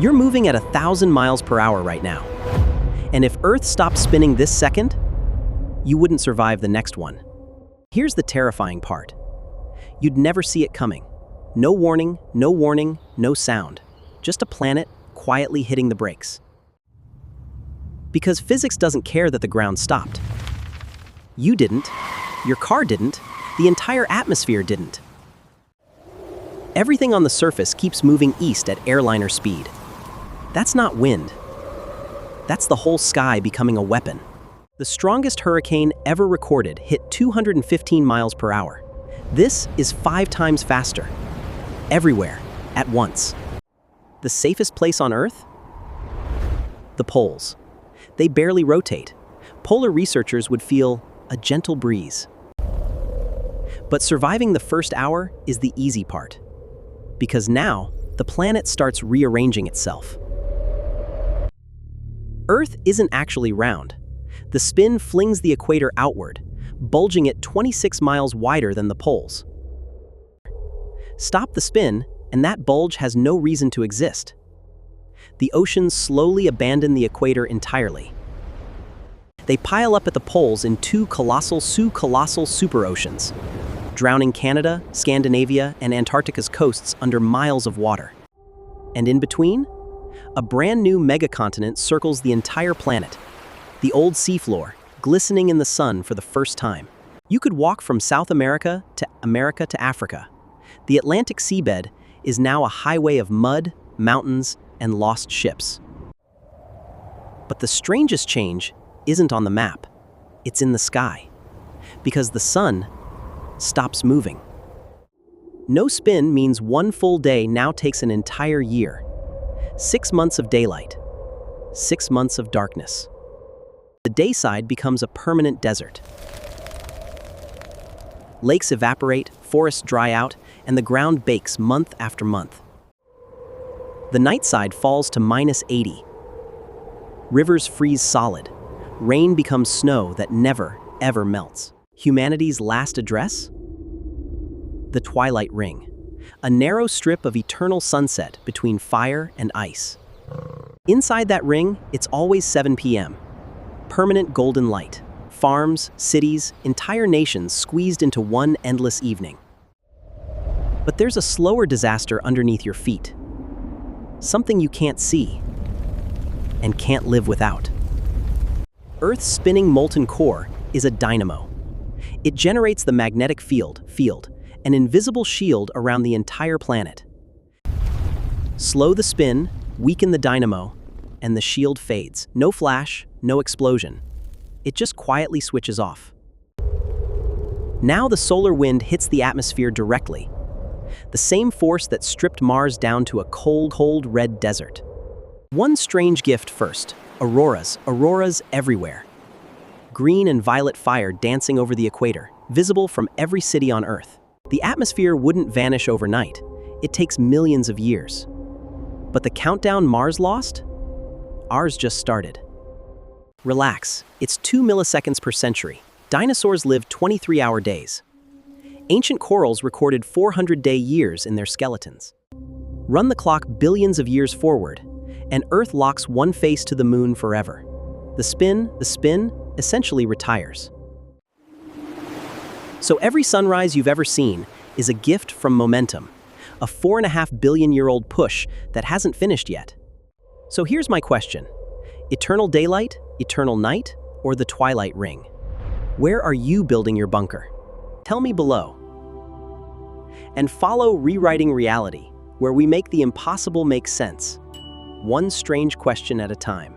You're moving at 1,000 miles per hour right now. And if Earth stopped spinning this second, you wouldn't survive the next one. Here's the terrifying part. You'd never see it coming. No warning, no sound. Just a planet quietly hitting the brakes. Because physics doesn't care that the ground stopped. You didn't, your car didn't, the entire atmosphere didn't. Everything on the surface keeps moving east at airliner speed. That's not wind. That's the whole sky becoming a weapon. The strongest hurricane ever recorded hit 215 miles per hour. This is 5 times faster. Everywhere, at once. The safest place on Earth? The poles. They barely rotate. Polar researchers would feel a gentle breeze. But surviving the first hour is the easy part. Because now, the planet starts rearranging itself. Earth isn't actually round. The spin flings the equator outward, bulging it 26 miles wider than the poles. Stop the spin, and that bulge has no reason to exist. The oceans slowly abandon the equator entirely. They pile up at the poles in 2 colossal superoceans, drowning Canada, Scandinavia, and Antarctica's coasts under miles of water. And in between, a brand new megacontinent circles the entire planet, the old seafloor, glistening in the sun for the first time. You could walk from South America to Africa. The Atlantic seabed is now a highway of mud, mountains, and lost ships. But the strangest change isn't on the map. It's in the sky. Because the sun stops moving. No spin means 1 full day now takes an entire year. 6 months of daylight. 6 months of darkness. The day side becomes a permanent desert. Lakes evaporate, forests dry out, and the ground bakes month after month. The night side falls to -80. Rivers freeze solid. Rain becomes snow that never, ever melts. Humanity's last address? The twilight ring. A narrow strip of eternal sunset between fire and ice. Inside that ring, it's always 7 p.m. Permanent golden light. Farms, cities, entire nations squeezed into one endless evening. But there's a slower disaster underneath your feet. Something you can't see and can't live without. Earth's spinning molten core is a dynamo. It generates the magnetic field, an invisible shield around the entire planet. Slow the spin, weaken the dynamo, and the shield fades. No flash, no explosion. It just quietly switches off. Now the solar wind hits the atmosphere directly. The same force that stripped Mars down to a cold red desert. One strange gift first. Auroras everywhere. Green and violet fire dancing over the equator, visible from every city on Earth. The atmosphere wouldn't vanish overnight. It takes millions of years. But the countdown Mars lost? Ours just started. Relax, it's 2 milliseconds per century. Dinosaurs lived 23-hour days. Ancient corals recorded 400-day years in their skeletons. Run the clock billions of years forward, and Earth locks one face to the moon forever. The spin, essentially retires. So every sunrise you've ever seen is a gift from momentum, a 4.5 billion-year-old push that hasn't finished yet. So here's my question. Eternal daylight, eternal night, or the twilight ring? Where are you building your bunker? Tell me below. And follow Rewriting Reality, where we make the impossible make sense, one strange question at a time.